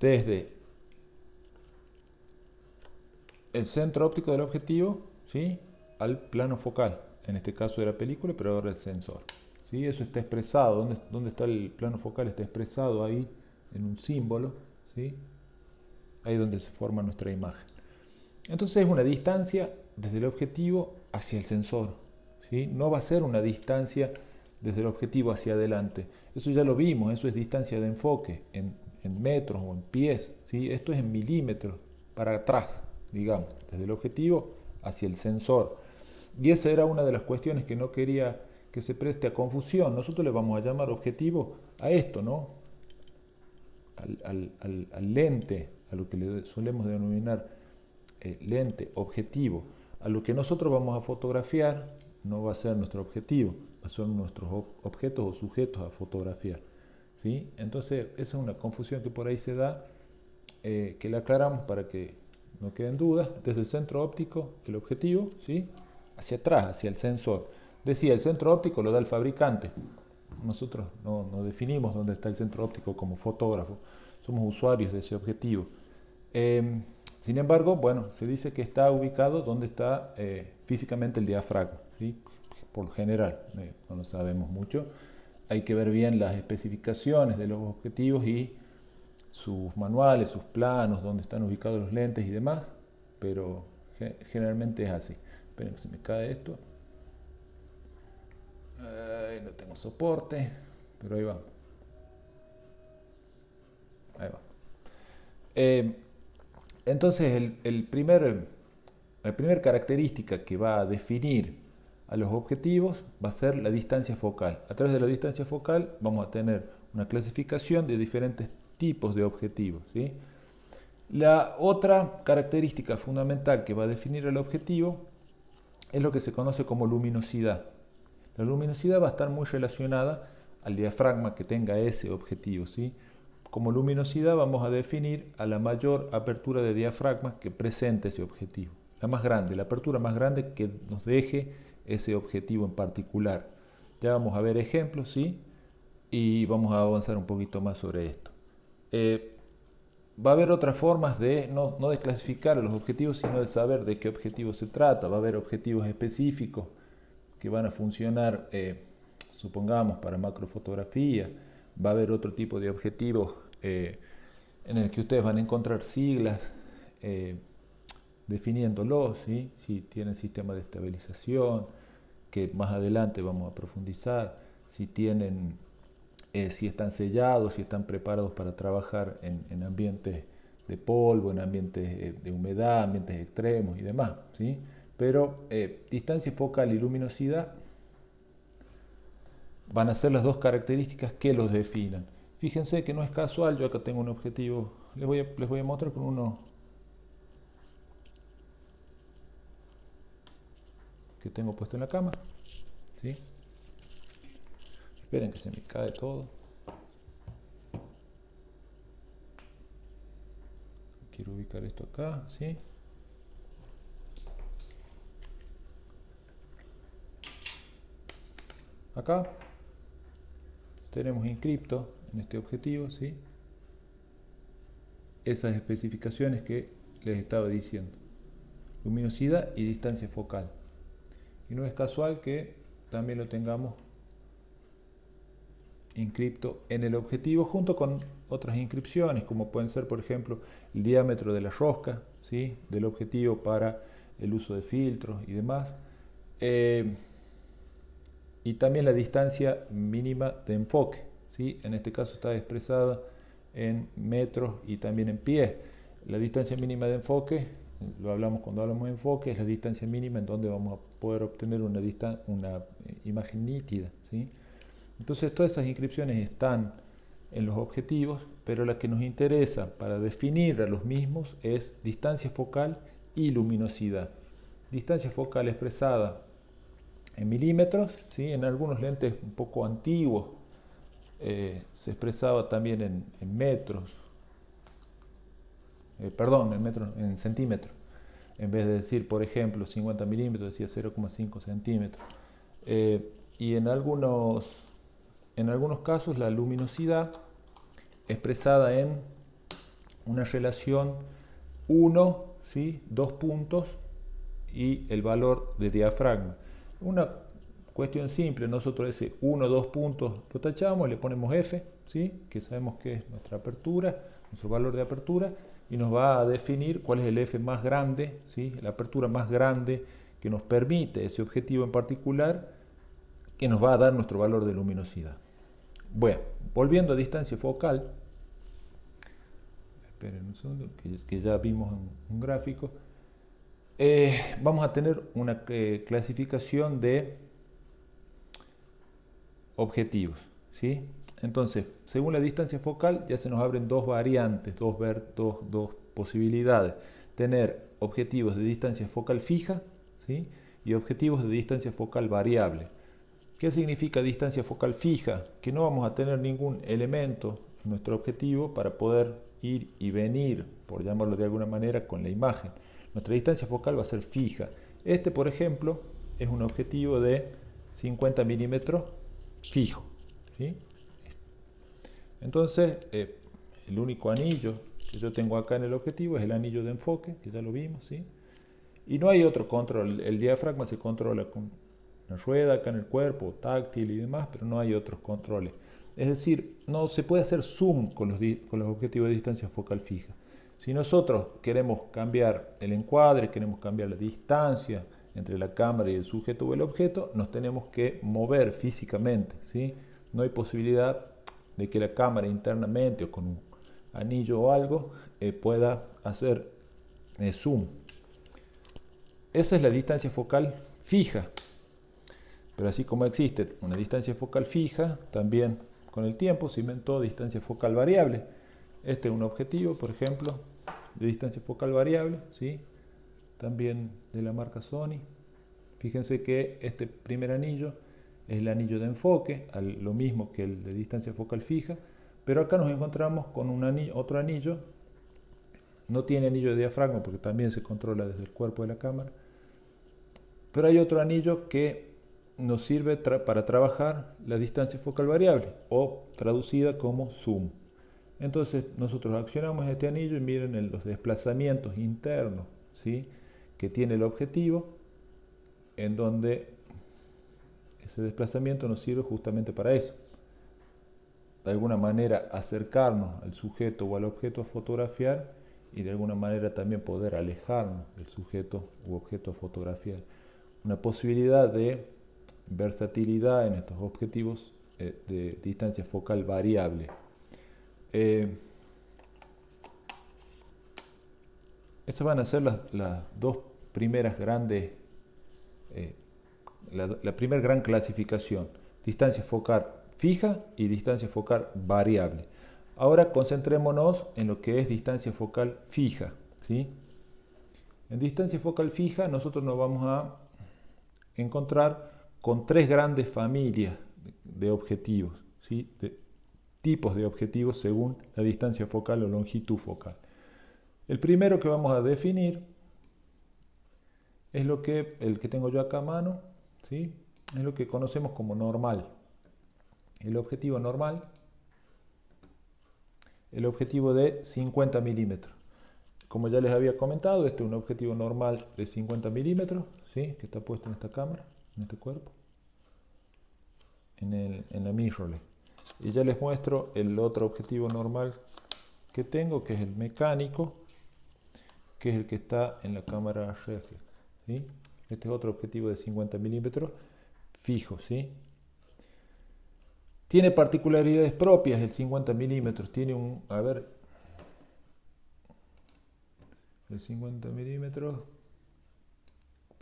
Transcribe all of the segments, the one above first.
desde el centro óptico del objetivo, ¿sí?, al plano focal, en este caso de la película, pero ahora el sensor. ¿Sí? Eso está expresado, ¿dónde está el plano focal? Está expresado ahí en un símbolo, ¿sí?, ahí donde se forma nuestra imagen. Entonces es una distancia desde el objetivo hacia el sensor, ¿sí? No va a ser una distancia desde el objetivo hacia adelante. Eso ya lo vimos, eso es distancia de enfoque en metros o en pies, ¿sí? Esto es en milímetros para atrás, digamos, desde el objetivo hacia el sensor. Y esa era una de las cuestiones que no quería que se preste a confusión. Nosotros le vamos a llamar objetivo a esto, ¿no? Al lente, a lo que le solemos denominar lente, objetivo. A lo que nosotros vamos a fotografiar no va a ser nuestro objetivo, va a ser nuestros objetos o sujetos a fotografiar, ¿sí? Entonces esa es una confusión que por ahí se da, que la aclaramos para que no queden dudas. Desde el centro óptico, el objetivo, ¿sí?, hacia atrás, hacia el sensor. Decía, el centro óptico lo da el fabricante. Nosotros no definimos dónde está el centro óptico como fotógrafo, somos usuarios de ese objetivo. Sin embargo, bueno, se dice que está ubicado donde está físicamente el diafragma, ¿sí? Por lo general, no lo sabemos mucho. Hay que ver bien las especificaciones de los objetivos y sus manuales, sus planos, dónde están ubicados los lentes y demás, pero generalmente es así. Esperen que se me cae esto. No tengo soporte, pero ahí va. Ahí va. Entonces, la primera característica que va a definir a los objetivos va a ser la distancia focal. A través de la distancia focal vamos a tener una clasificación de diferentes tipos de objetivos, ¿sí? La otra característica fundamental que va a definir el objetivo es lo que se conoce como luminosidad. La luminosidad va a estar muy relacionada al diafragma que tenga ese objetivo, ¿sí? Como luminosidad vamos a definir a la mayor apertura de diafragma que presente ese objetivo. La más grande, la apertura más grande que nos deje ese objetivo en particular. Ya vamos a ver ejemplos, ¿sí? Y vamos a avanzar un poquito más sobre esto. Va a haber otras formas de no de clasificar los objetivos, sino de saber de qué objetivo se trata. Va a haber objetivos específicos que van a funcionar, supongamos, para macrofotografía. Va a haber otro tipo de objetivos en el que ustedes van a encontrar siglas definiéndolos, ¿sí? Si tienen sistema de estabilización, que más adelante vamos a profundizar, si tienen, si están sellados, si están preparados para trabajar en ambientes de polvo, en ambientes de humedad, ambientes extremos y demás, ¿sí? Pero distancia focal y luminosidad van a ser las dos características que los definan. Fíjense que no es casual, yo acá tengo un objetivo, les voy a mostrar con uno que tengo puesto en la cama, ¿sí? Esperen que se me cae todo. Quiero ubicar esto acá, ¿sí? Acá tenemos inscripto en este objetivo, ¿sí?, esas especificaciones que les estaba diciendo: luminosidad y distancia focal. Y no es casual que también lo tengamos inscripto en el objetivo junto con otras inscripciones, como pueden ser, por ejemplo, el diámetro de la rosca, ¿sí?, del objetivo para el uso de filtros y demás. Y también la distancia mínima de enfoque, ¿sí? En este caso está expresada en metros y también en pies. La distancia mínima de enfoque, lo hablamos cuando hablamos de enfoque, es la distancia mínima en donde vamos a poder obtener una imagen nítida, ¿sí? Entonces todas esas inscripciones están en los objetivos, pero la que nos interesa para definir a los mismos es distancia focal y luminosidad. Distancia focal expresada en milímetros, ¿sí? En algunos lentes un poco antiguos se expresaba también en metros, en centímetros. En vez de decir, por ejemplo, 50 milímetros, decía 0,5 centímetros. Y en algunos casos la luminosidad expresada en una relación 1, ¿sí? 2 puntos y el valor de diafragma. Una cuestión simple, nosotros ese 1, 2 puntos lo tachamos, le ponemos F, ¿sí? Que sabemos que es nuestra apertura, nuestro valor de apertura, y nos va a definir cuál es el F más grande, ¿sí? La apertura más grande que nos permite ese objetivo en particular, que nos va a dar nuestro valor de luminosidad. Bueno, volviendo a distancia focal, esperen un segundo, que ya vimos un gráfico. Vamos a tener una clasificación de objetivos, ¿sí? Entonces, según la distancia focal, ya se nos abren dos variantes, dos posibilidades. Tener objetivos de distancia focal fija, ¿sí? Y objetivos de distancia focal variable. ¿Qué significa distancia focal fija? Que no vamos a tener ningún elemento en nuestro objetivo para poder ir y venir, por llamarlo de alguna manera, con la imagen. Nuestra distancia focal va a ser fija. Este, por ejemplo, es un objetivo de 50 milímetros fijo, ¿sí? Entonces, el único anillo que yo tengo acá en el objetivo es el anillo de enfoque, que ya lo vimos, ¿sí? Y no hay otro control. El diafragma se controla con una rueda acá en el cuerpo, táctil y demás, pero no hay otros controles. Es decir, no se puede hacer zoom con los objetivos de distancia focal fija. Si nosotros queremos cambiar el encuadre, queremos cambiar la distancia entre la cámara y el sujeto o el objeto, nos tenemos que mover físicamente, ¿sí? No hay posibilidad de que la cámara internamente o con un anillo o algo pueda hacer zoom. Esa es la distancia focal fija. Pero así como existe una distancia focal fija, también con el tiempo se inventó distancia focal variable. Este es un objetivo, por ejemplo, de distancia focal variable, ¿sí? También de la marca Sony. Fíjense que este primer anillo es el anillo de enfoque, lo mismo que el de distancia focal fija, pero acá nos encontramos con otro anillo. No tiene anillo de diafragma porque también se controla desde el cuerpo de la cámara, pero hay otro anillo que nos sirve para trabajar la distancia focal variable, o traducida como zoom. Entonces nosotros accionamos este anillo y miren los desplazamientos internos, ¿sí? Que tiene el objetivo, en donde ese desplazamiento nos sirve justamente para eso. De alguna manera acercarnos al sujeto o al objeto a fotografiar, y de alguna manera también poder alejarnos del sujeto u objeto a fotografiar. Una posibilidad de versatilidad en estos objetivos de distancia focal variable. Esas van a ser las dos primeras grandes, la primera gran clasificación: distancia focal fija y distancia focal variable. Ahora concentrémonos en lo que es distancia focal fija, ¿sí? En distancia focal fija nosotros nos vamos a encontrar con tres grandes familias de objetivos, ¿sí? De tipos de objetivos según la distancia focal o longitud focal. El primero que vamos a definir es el que tengo yo acá a mano, ¿sí? Es lo que conocemos como normal. El objetivo normal, el objetivo de 50 milímetros. Como ya les había comentado, este es un objetivo normal de 50 milímetros, ¿sí? Que está puesto en esta cámara, en este cuerpo, en la mirrorless. Y ya les muestro el otro objetivo normal que tengo, que es el mecánico, que es el que está en la cámara reflex, ¿sí? Este es otro objetivo de 50 milímetros fijo, ¿sí? Tiene particularidades propias el 50 milímetros. Tiene el 50 milímetros,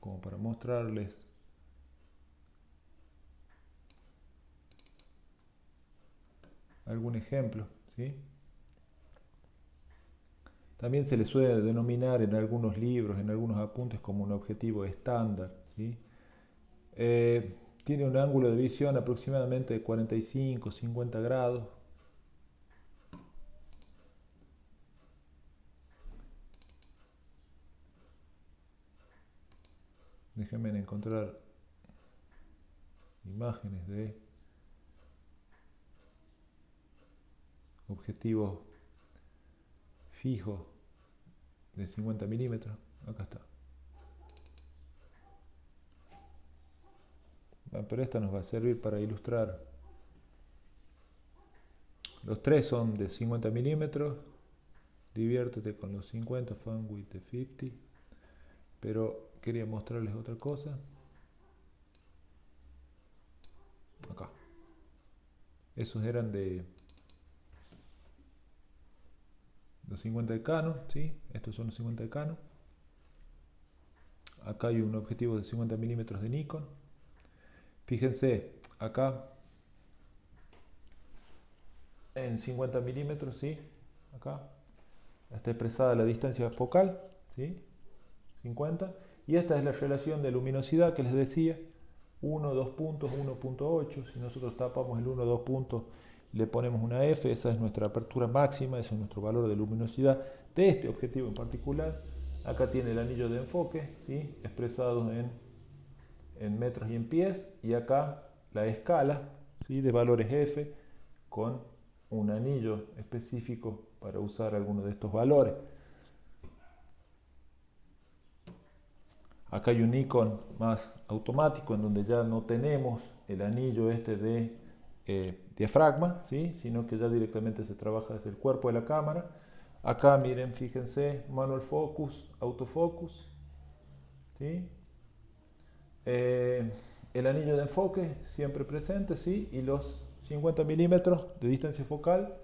como para mostrarles algún ejemplo, ¿sí? También se le suele denominar en algunos libros, en algunos apuntes, como un objetivo estándar, ¿sí? Tiene un ángulo de visión aproximadamente de 45-50 grados. Déjenme encontrar imágenes de objetivos fijo de 50 milímetros. Acá está. Pero esta nos va a servir para ilustrar. Los tres son de 50 milímetros. Diviértete con los 50, fun with the 50. Pero quería mostrarles otra cosa. Acá. Esos eran de los 50 de Canon, ¿sí? Estos son los 50 de Canon. Acá hay un objetivo de 50 milímetros de Nikon. Fíjense, acá en 50 milímetros, ¿sí? Acá está expresada la distancia focal, ¿sí? 50. Y esta es la relación de luminosidad que les decía. 1, 2 puntos, 1.8. Si nosotros tapamos el 1, 2 puntos, le ponemos una F. Esa es nuestra apertura máxima, ese es nuestro valor de luminosidad de este objetivo en particular. Acá tiene el anillo de enfoque, ¿sí? Expresado en metros y en pies. Y acá la escala, ¿sí? De valores F con un anillo específico para usar alguno de estos valores. Acá hay un Nikon más automático en donde ya no tenemos el anillo este de diafragma, ¿sí? Sino que ya directamente se trabaja desde el cuerpo de la cámara. Acá miren, fíjense, manual focus, autofocus, ¿sí? El anillo de enfoque siempre presente, ¿sí? Y los 50 milímetros de distancia focal.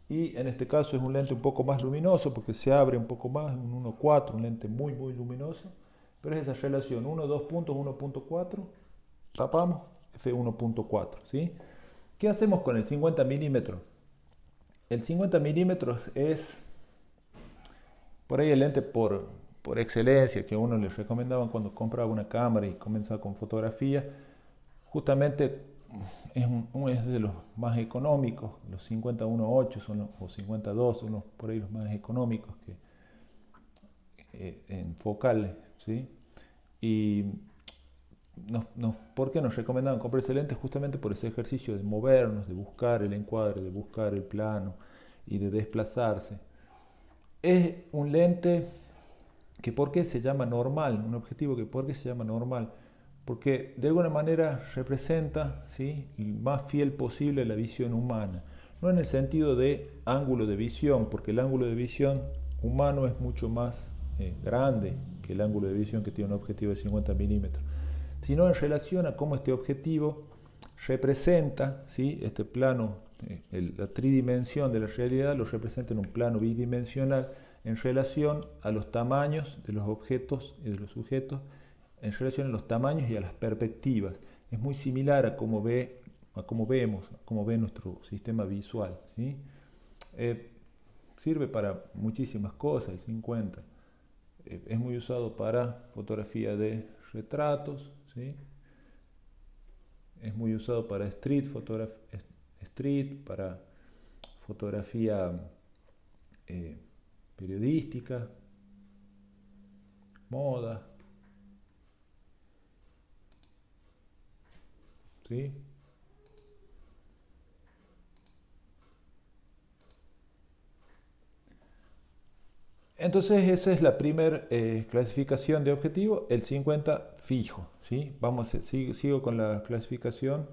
Y en este caso es un lente un poco más luminoso porque se abre un poco más, un 1.4, un lente muy luminoso. Pero es esa relación, 1, 2 puntos, 1.4, tapamos, f1.4, ¿sí? ¿Qué hacemos con el 50 milímetros? El 50 milímetros es por ahí el lente por excelencia que a uno le recomendaban cuando compraba una cámara y comenzaba con fotografía. Justamente es de los más económicos, los 50-1.8 son o 52 son los, por ahí los más económicos en focales, ¿sí? Y ¿por qué nos recomendaban comprar ese lente? Justamente por ese ejercicio de movernos, de buscar el encuadre, de buscar el plano y de desplazarse. Es un lente que ¿por qué se llama normal? Un objetivo que ¿por qué se llama normal? Porque de alguna manera representa, ¿sí?, el más fiel posible la visión humana. No en el sentido de ángulo de visión, porque el ángulo de visión humano es mucho más grande que el ángulo de visión que tiene un objetivo de 50 milímetros, sino en relación a cómo este objetivo representa, ¿sí?, este plano, la tridimensión de la realidad lo representa en un plano bidimensional en relación a los tamaños de los objetos y de los sujetos, en relación a los tamaños y a las perspectivas. Es muy similar a cómo vemos, a cómo ve nuestro sistema visual, ¿sí? Sirve para muchísimas cosas el 50. Es muy usado para fotografía de retratos, ¿sí? Es muy usado para para fotografía periodística, moda, ¿sí? Entonces esa es la primera clasificación de objetivo, el 50 fijo, ¿sí? Sigo con la clasificación